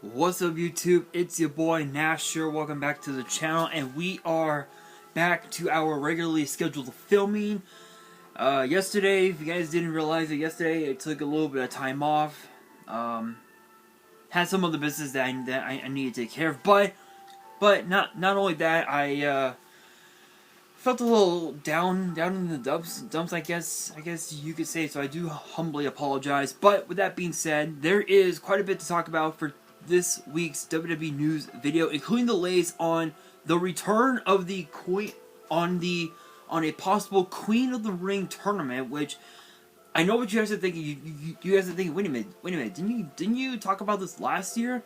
What's up YouTube? It's your boy Nasher. Welcome back to the channel, and we are back to our regularly scheduled filming. Yesterday, if you guys didn't realize it, yesterday I took a little bit of time off. Had some other business that I needed to take care of, but not only that, I felt a little down in the dumps. I guess you could say. So I do humbly apologize. But with that being said, there is quite a bit to talk about for this week's WWE news video, including the latest on the return of the Queen on a possible Queen of the Ring tournament. Which I know what you guys are thinking. You guys are thinking, wait a minute, didn't you talk about this last year?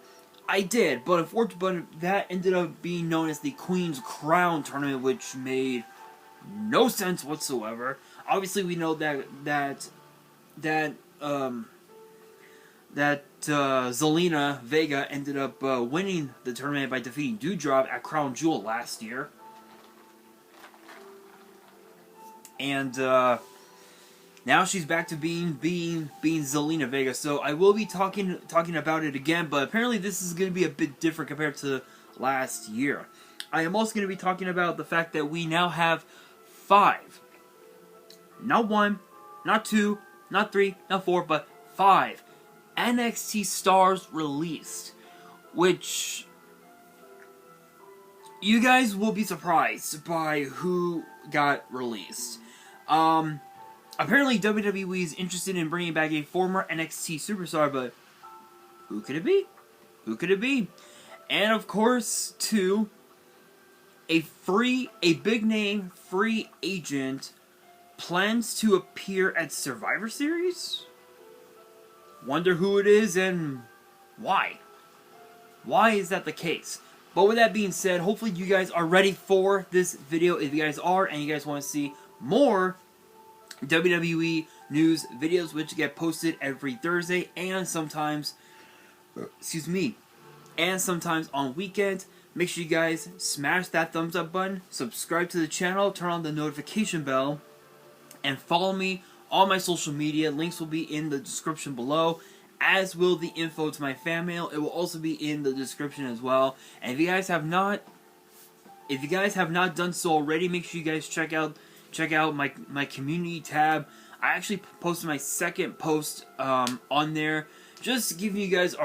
I did, but unfortunately, that ended up being known as the Queen's Crown tournament, which made no sense whatsoever. Obviously, we know that Zelina Vega ended up winning the tournament by defeating Doudrop at Crown Jewel last year, and now she's back to being Zelina Vega. So I will be talking about it again, but apparently this is going to be a bit different compared to last year. I am also going to be talking about the fact that we now have 5, not 1, not 2, not 3, not 4, but 5 NXT stars released, which you guys will be surprised by who got released. Apparently WWE is interested in bringing back a former NXT superstar, but who could it be? Who could it be? And of course, too, a big name free agent plans to appear at Survivor Series? Wonder who it is and why. Why is that the case? But with that being said, hopefully you guys are ready for this video. If you guys are and you guys want to see more WWE news videos, which get posted every Thursday and sometimes, sometimes on weekends, make sure you guys smash that thumbs up button, subscribe to the channel, turn on the notification bell, and follow me on my social media. Links will be in the description below, as will the info to my fan mail. It will also be in the description as well. And if you guys have not done so already, make sure you guys check out my community tab. I actually posted my second post on there, just giving you guys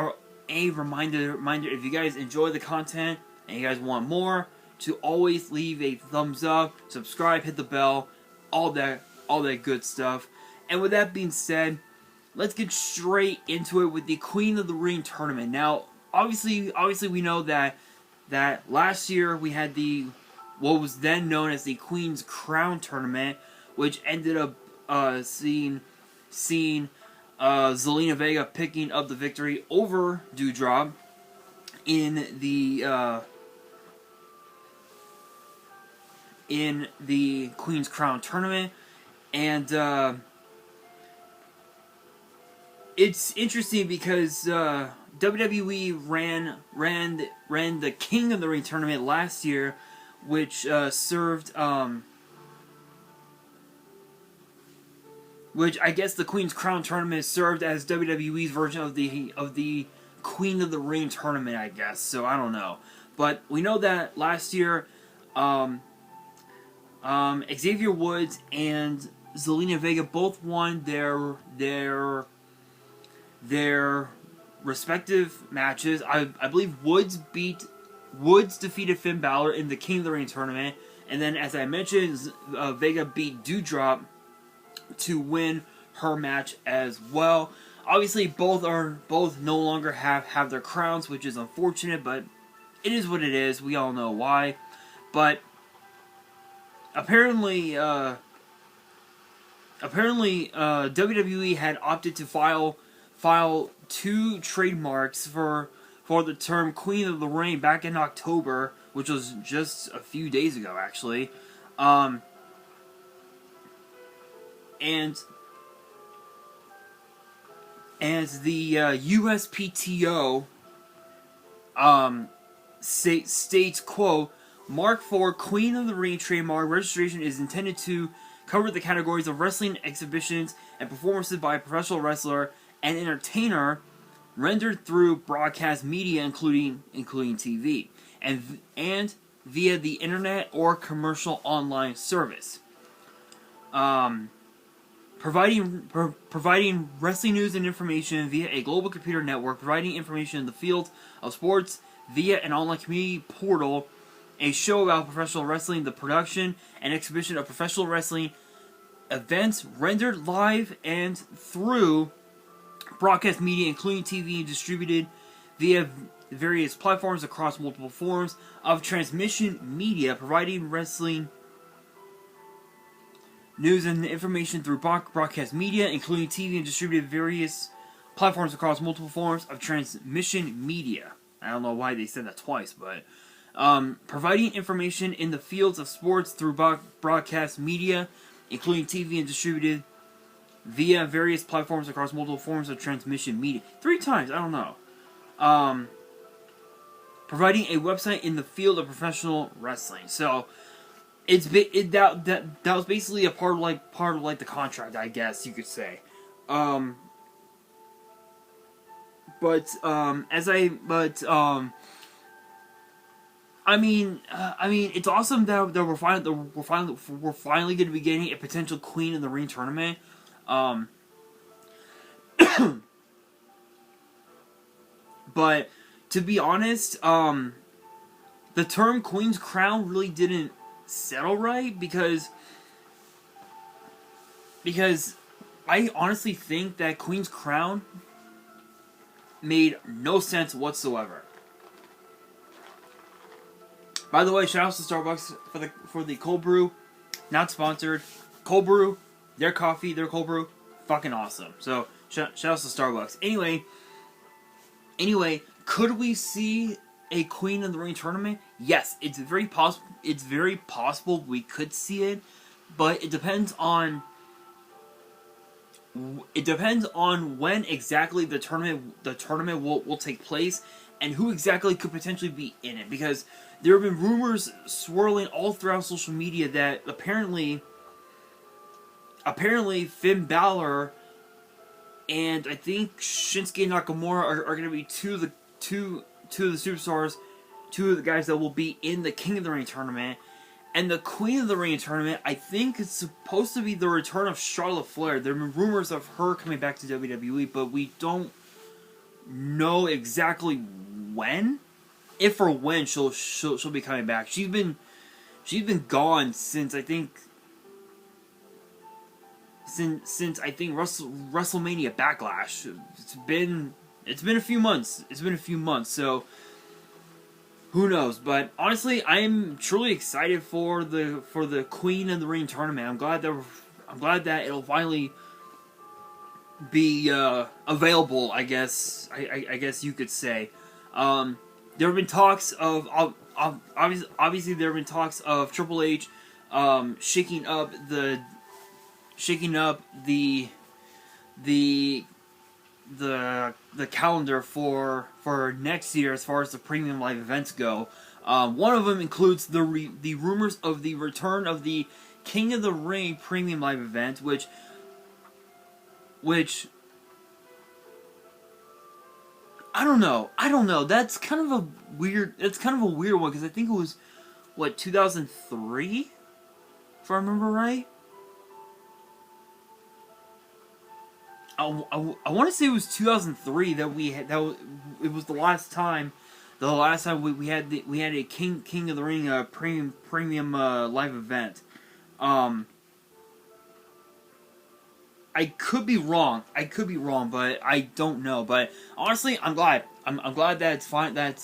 a reminder if you guys enjoy the content and you guys want more, to always leave a thumbs up, subscribe, hit the bell, all that good stuff. And with that being said, let's get straight into it with the Queen of the Ring tournament. Now, obviously we know that last year we had what was then known as the Queen's Crown tournament, which ended up seeing Zelina Vega picking up the victory over Doudrop in the Queen's Crown tournament. And it's interesting because WWE ran the King of the Ring tournament last year, which served which I guess the Queen's Crown tournament served as WWE's version of the Queen of the Ring tournament, I guess. So I don't know, but we know that last year Xavier Woods and Zelina Vega both won their respective matches. I believe Woods defeated Finn Balor in the King of the Ring tournament, and then, as I mentioned, Vega beat Doudrop to win her match as well. Obviously, both no longer have their crowns, which is unfortunate, but it is what it is. We all know why. But apparently WWE had opted to file 2 trademarks for the term Queen of the Ring back in October, which was just a few days ago, actually. And as the USPTO states, quote, Mark IV Queen of the Ring trademark registration is intended to cover the categories of wrestling exhibitions and performances by a professional wrestler and entertainer rendered through broadcast media, including TV, and via the internet or commercial online service. Providing wrestling news and information via a global computer network, providing information in the field of sports via an online community portal, a show about professional wrestling, the production and exhibition of professional wrestling events rendered live and through broadcast media, including TV, and distributed via various platforms across multiple forms of transmission media, providing wrestling news and information through broadcast media, including TV, and distributed various platforms across multiple forms of transmission media. I don't know why they said that twice, but providing information in the fields of sports through broadcast media, including TV, and distributed via various platforms across multiple forms of transmission media. 3 times, I don't know. Providing a website in the field of professional wrestling. So that was basically a part of the contract, I guess you could say. I mean, it's awesome that we're finally going to be getting a potential Queen in the Ring tournament. But to be honest, the term Queen's Crown really didn't settle right because I honestly think that Queen's Crown made no sense whatsoever. By the way, shout out to Starbucks for the cold brew. Not sponsored. Cold brew, their coffee, their cold brew, fucking awesome. So shout out to Starbucks. Anyway, could we see a Queen in the Ring tournament? Yes, it's very possible. It's very possible we could see it, but it depends on when exactly the tournament will take place and who exactly could potentially be in it, because there have been rumors swirling all throughout social media that apparently Finn Balor and I think Shinsuke Nakamura are going to be two of the superstars, 2 of the guys that will be in the King of the Ring tournament. And the Queen of the Ring tournament, I think it's supposed to be the return of Charlotte Flair. There have been rumors of her coming back to WWE, but we don't know exactly when, if or when she'll be coming back. She's been gone since I think WrestleMania Backlash. It's been a few months. So who knows? But honestly, I am truly excited for the Queen of the Ring tournament. I'm glad that it'll finally be available. I guess you could say. There have been talks of obviously there have been talks of Triple H shaking up the calendar for next year as far as the premium live events go. One of them includes the rumors of the return of the King of the Ring premium live event, which I don't know. That's kind of a weird one because I think it was 2003, if I remember right. I want to say it was 2003 that we had it was the last time we had a King of the Ring premium live event. I could be wrong, but I don't know. But honestly, I'm glad that it's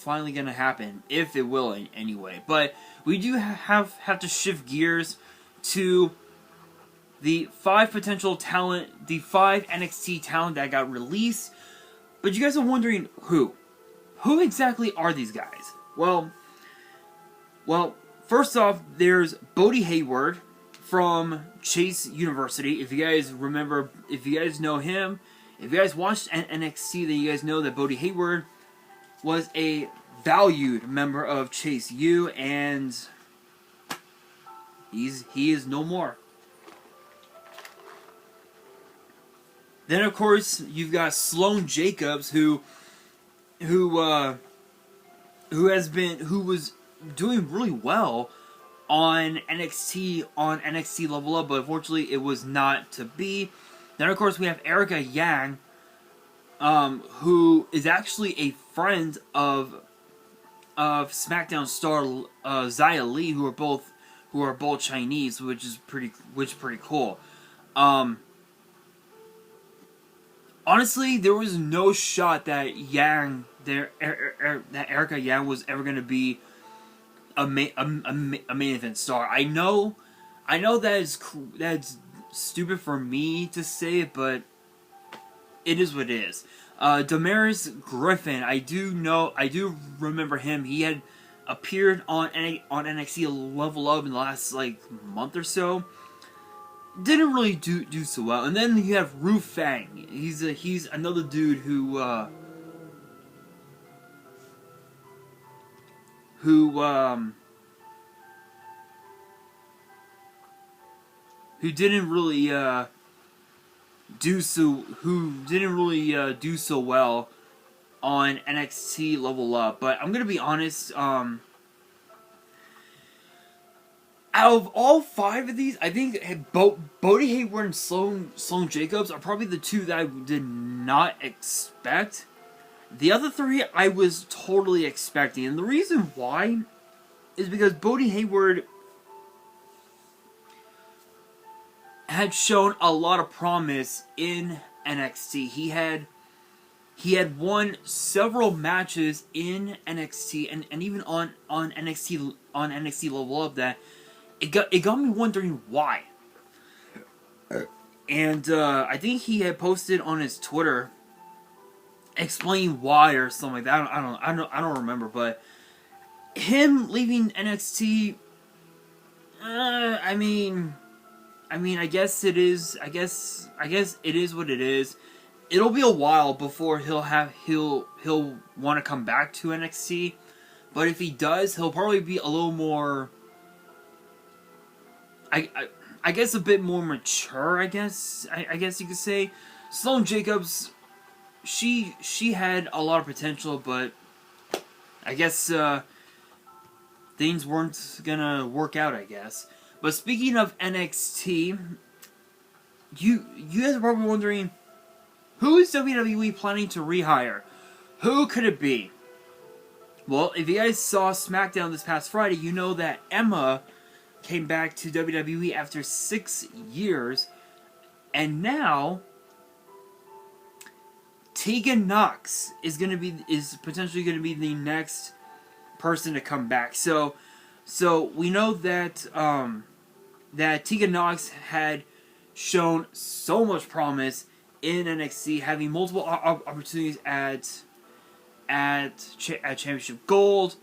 finally gonna happen, if it will anyway. But we do have to shift gears to the 5 potential talent, the 5 NXT talent that got released. But you guys are wondering who exactly are these guys? Well, first off, there's Bodie Hayward from Chase University. If you guys remember, if you guys know him, if you guys watched NXT, then you guys know that Bodie Hayward was a valued member of Chase U, and he is no more. Then, of course, you've got Sloane Jacobs, who who was doing really well on NXT Level Up, but unfortunately it was not to be. Then of course we have Erica Yang, who is actually a friend of SmackDown star Xia Li, who are both Chinese, which is pretty cool. Honestly, there was no shot that that Erica Yang was ever going to be a main event star. I know that's stupid for me to say, but it is what it is. Damaris Griffin, I do remember him. He had appeared on NXT Level Up in the last month or so. Didn't really do so well. And then you have Ru Fang. He's another dude who didn't really do so well on NXT Level Up. But I'm gonna be honest, out of all 5 of these, I think Bodhi Hayward and Sloane Jacobs are probably the 2 that I did not expect. The other 3 I was totally expecting, and the reason why is because Bodhi Hayward had shown a lot of promise in NXT. He had won several matches in NXT and even on NXT Level Up that it got me wondering why. And I think he had posted on his Twitter explaining why or something like that. I don't remember, but him leaving NXT, I mean, I guess it is. I guess it is what it is. It'll be a while before he'll want to come back to NXT, but if he does, he'll probably be a little more. I guess a bit more mature. I guess you could say. Sloane Jacobs, she had a lot of potential, but I guess things weren't gonna work out. I guess. But speaking of NXT, you guys are probably wondering, who is WWE planning to rehire? Who could it be? Well, if you guys saw SmackDown this past Friday, you know that Emma came back to WWE after 6 years, and now Tegan Knox is potentially gonna be the next person to come back. So we know that that Tegan Knox had shown so much promise in NXT, having multiple opportunities at Championship Gold.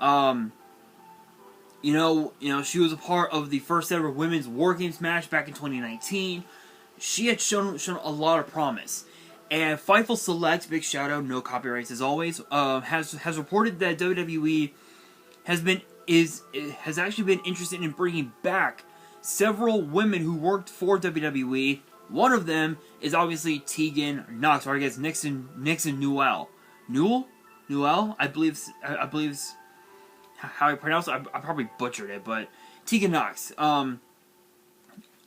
You know, she was a part of the first ever women's War Games match back in 2019. She had shown a lot of promise. And Fightful Select, big shout out, no copyrights as always, has reported that WWE has actually been interested in bringing back several women who worked for WWE. One of them is obviously Tegan Knox, or I guess Nixon Newell. Newell? I believe how I pronounce it. I probably butchered it, but Tegan Knox.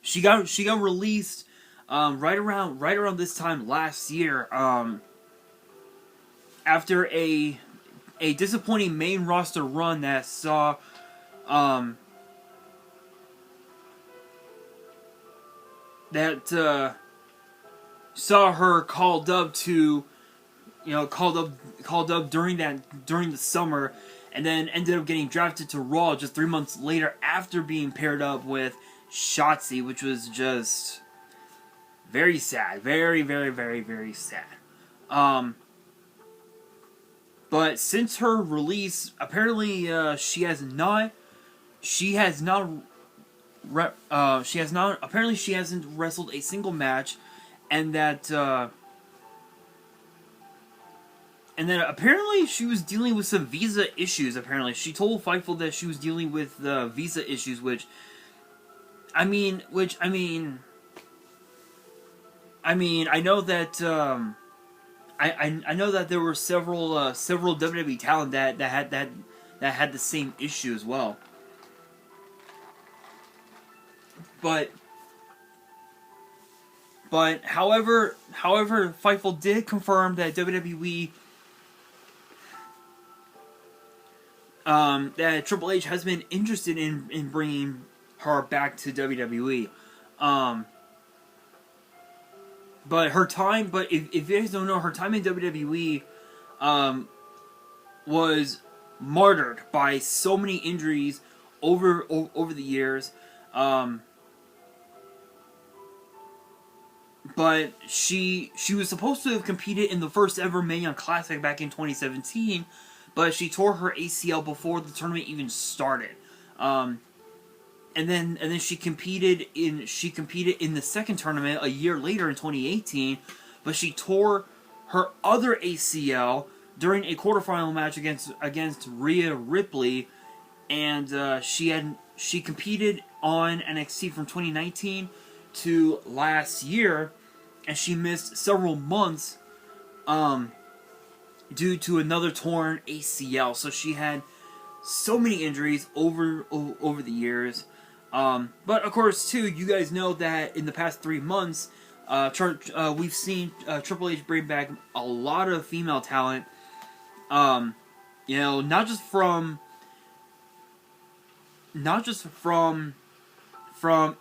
She got released right around this time last year. After a disappointing main roster run that saw saw her called up during the summer, and then ended up getting drafted to Raw just 3 months later after being paired up with Shotzi, which was just very sad, very, very, very, very sad. But since her release, apparently she hasn't wrestled a single match, and that apparently she was dealing with some visa issues. Apparently, she told Fightful that she was dealing with visa issues, which I know that I know that there were several WWE talent that had the same issue as well. But however, Fightful did confirm that WWE, that Triple H has been interested in bringing her back to WWE. But if you guys don't know, her time in WWE was martyred by so many injuries over the years. But she was supposed to have competed in the first ever Mae Young Classic back in 2017, but she tore her ACL before the tournament even started. And then she competed in the second tournament a year later in 2018, but she tore her other ACL during a quarterfinal match against Rhea Ripley, and she competed on NXT from 2019 to last year, and she missed several months due to another torn ACL. So she had so many injuries over the years. But of course, too, you guys know that in the past 3 months, we've seen Triple H bring back a lot of female talent. Not just from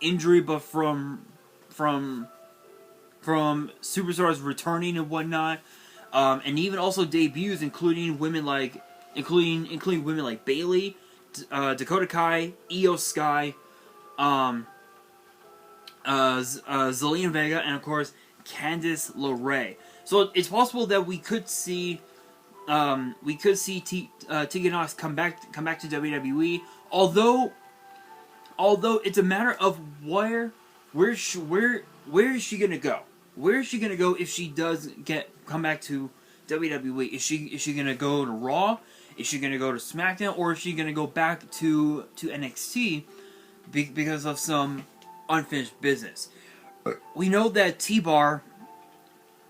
injury, but from superstars returning and whatnot, and even also debuts, including women like Bayley, Dakota Kai, Io Sky, Zelina Vega, and of course Candice LeRae. So it's possible that we could see Tegan Nox come back to WWE. Although it's a matter of where is she gonna go? Where is she gonna go if she does come back to WWE? Is she gonna go to Raw? Is she gonna go to SmackDown? Or is she gonna go back to NXT because of some unfinished business? We know that T-Bar,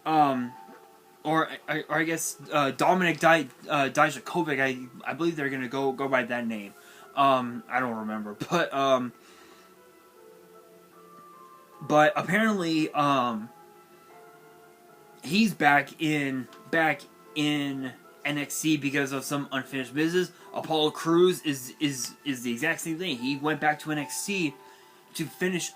or I guess Dominic Dijakovic, I believe they're gonna go by that name. I don't remember, but apparently he's back in NXT because of some unfinished business. Apollo Crews is the exact same thing. He went back to NXT to finish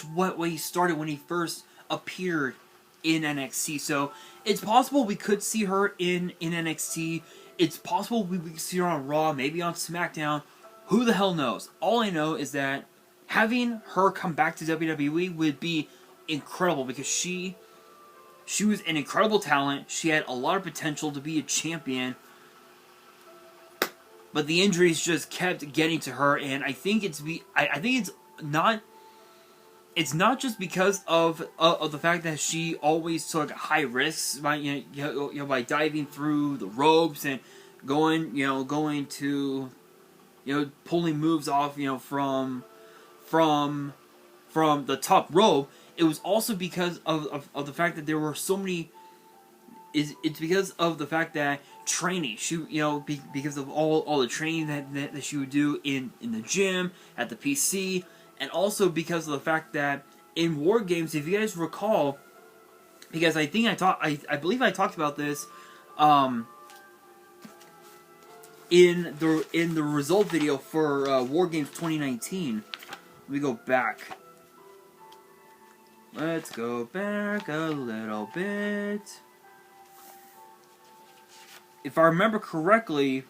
what he started when he first appeared in NXT. So it's possible we could see her in NXT. It's possible we could see her on Raw, maybe on SmackDown. Who the hell knows? All I know is that having her come back to WWE would be incredible, because she was an incredible talent. She had a lot of potential to be a champion, but the injuries just kept getting to her, and I think it's not just because of the fact that she always took high risks by by diving through the ropes and going to pulling moves off from the top rope. It was also because of the fact that there were so many. It's because of the fact that training, because of all the training that she would do in the gym, at the PC, and also because of the fact that in War Games, if you guys recall, because I believe I talked about this in the result video for War Games 2019. Let me go back. Let's go back a little bit. If I remember correctly,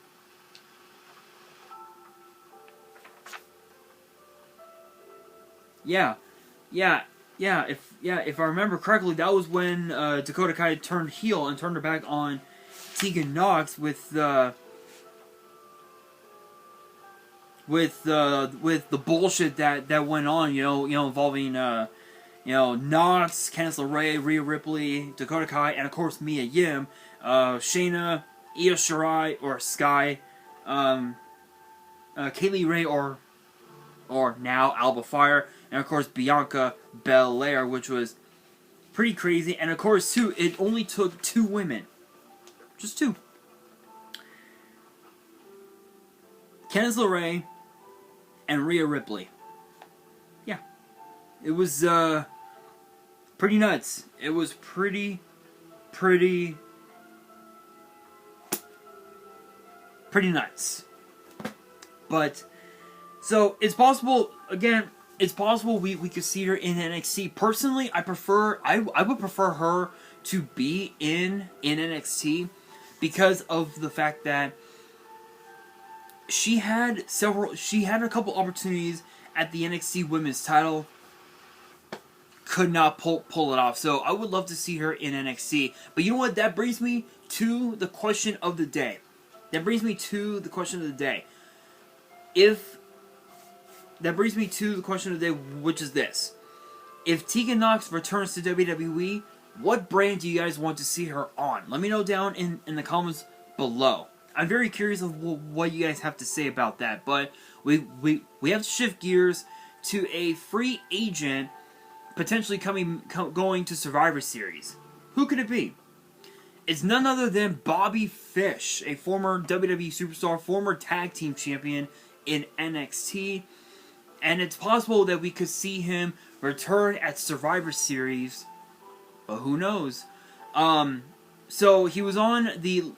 if I remember correctly, that was when Dakota Kai turned heel and turned her back on Tegan Nox with the bullshit that went on, involving Nox, Candice LeRae, Rhea Ripley, Dakota Kai, and of course Mia Yim, Shayna, Io Shirai or Sky, Kaylee Ray or now Alba Fire, and of course Bianca Belair, which was pretty crazy. And of course, too, it only took 2 women. Just 2. Candice LeRae and Rhea Ripley. Yeah. It was pretty nuts. It was pretty nuts. But so it's possible, again, it's possible we could see her in NXT. Personally, I would prefer her to be in NXT because of the fact that she had a couple opportunities at the NXT Women's title, could not pull it off. So I would love to see her in NXT. But you know what? That brings me to the question of the day. Which is this. If Tegan Nox returns to WWE, what brand do you guys want to see her on? Let me know down in the comments below. I'm very curious of what you guys have to say about that. But we have to shift gears to a free agent potentially going to Survivor Series. Who could it be? It's none other than Bobby Fish, a former WWE superstar, former tag team champion in NXT. And it's possible that we could see him return at Survivor Series, but who knows? So he was on a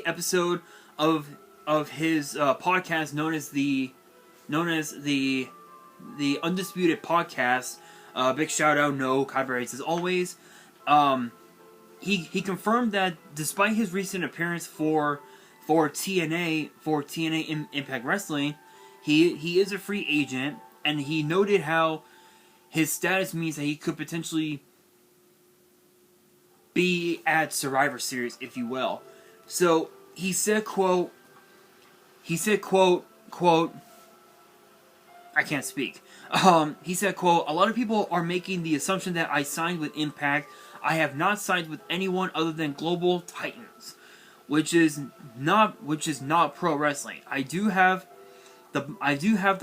episode of his podcast known as the Undisputed Podcast. Big shout out, no copyrights as always. He confirmed that despite his recent appearance for TNA Impact Wrestling, he is a free agent, and he noted how his status means that he could potentially be at Survivor Series, if you will. So he said, quote, I can't speak. He said, quote, "A lot of people are making the assumption that I signed with Impact. I have not signed with anyone other than Global Titans, which is not pro wrestling. I do have the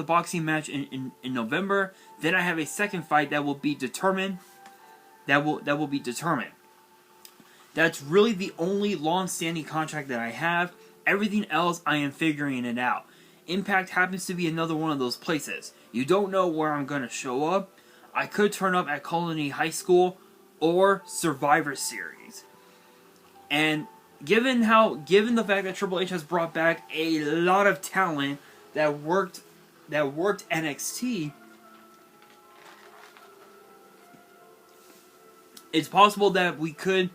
boxing match in November. Then I have a second fight that will be determined. That's really the only long-standing contract that I have. Everything else, I am figuring it out. Impact happens to be another one of those places. You don't know where I'm going to show up. I could turn up at Colony High School or Survivor Series." And given the fact that Triple H has brought back a lot of talent that worked NXT, it's possible that we could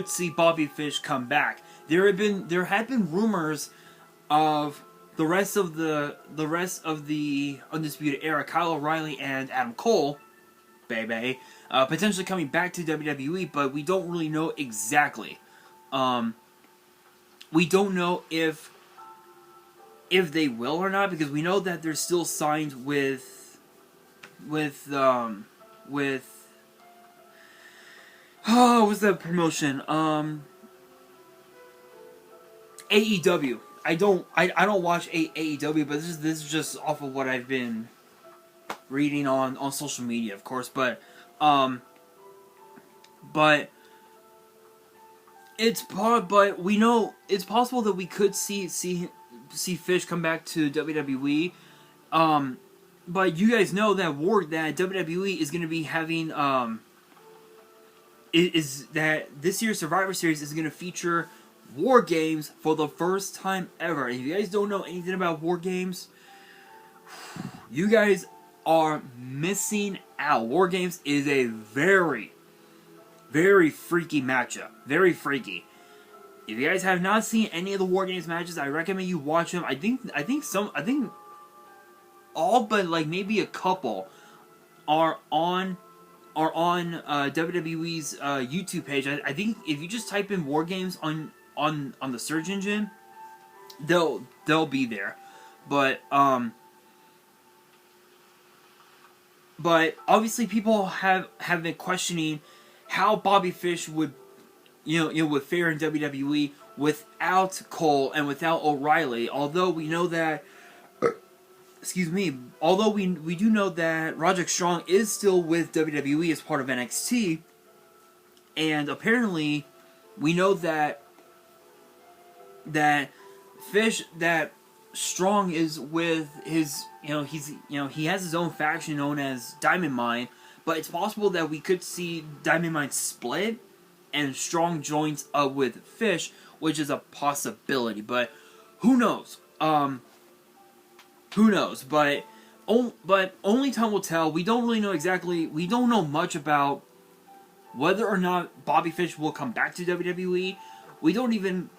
see Bobby Fish come back. There had been rumors of the rest of the Undisputed Era, Kyle O'Reilly and Adam Cole, potentially coming back to WWE, but we don't really know exactly. We don't know if they will or not, because we know that they're still signed with what's that promotion? AEW. I don't watch AEW, but this is just off of what I've been reading on social media, of course. But we know it's possible that we could see Fish come back to WWE. But you guys know that WWE is going to be having is that this year's Survivor Series is going to feature War Games for the first time ever. And if you guys don't know anything about War Games, you guys are missing out. War Games is a very, very freaky matchup. Very freaky. If you guys have not seen any of the War Games matches, I recommend you watch them. I think all but like maybe a couple are on WWE's YouTube page. I think if you just type in War Games on the search engine, they'll be there. But obviously people have been questioning how Bobby Fish would would fare in WWE without Cole and without O'Reilly. Although we know that excuse me, although we do know that Roderick Strong is still with WWE as part of NXT, and apparently we know that Strong is with his, he has his own faction known as Diamond Mine, but it's possible that we could see Diamond Mine split and Strong joins up with Fish, which is a possibility, but who knows? Who knows? But only time will tell. We don't really know exactly. We don't know much about whether or not Bobby Fish will come back to WWE. We don't even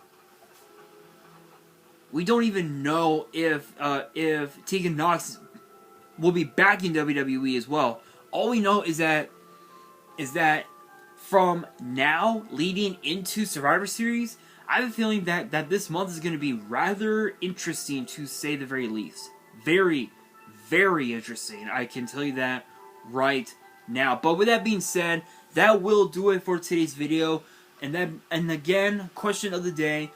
know if Tegan Nox will be back in WWE as well. All we know is that from now leading into Survivor Series, I have a feeling that this month is going to be rather interesting, to say the very least. Very, very interesting. I can tell you that right now. But with that being said, that will do it for today's video. And again, question of the day: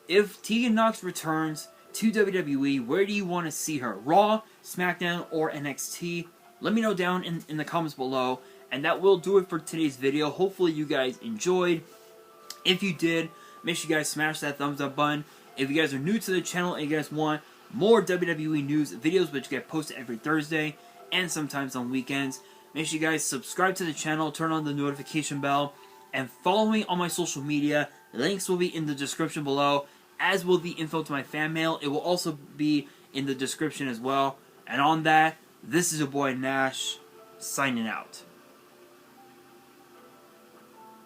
if Tegan Nox returns to WWE, where do you want to see her? Raw, SmackDown, or NXT? Let me know down in the comments below. And that will do it for today's video. Hopefully you guys enjoyed. If you did, make sure you guys smash that thumbs up button. If you guys are new to the channel and you guys want more WWE news videos, which get posted every Thursday and sometimes on weekends, make sure you guys subscribe to the channel, turn on the notification bell, and follow me on my social media. Links will be in the description below, as will the info to my fan mail. It will also be in the description as well. And on that, this is your boy Nash, signing out.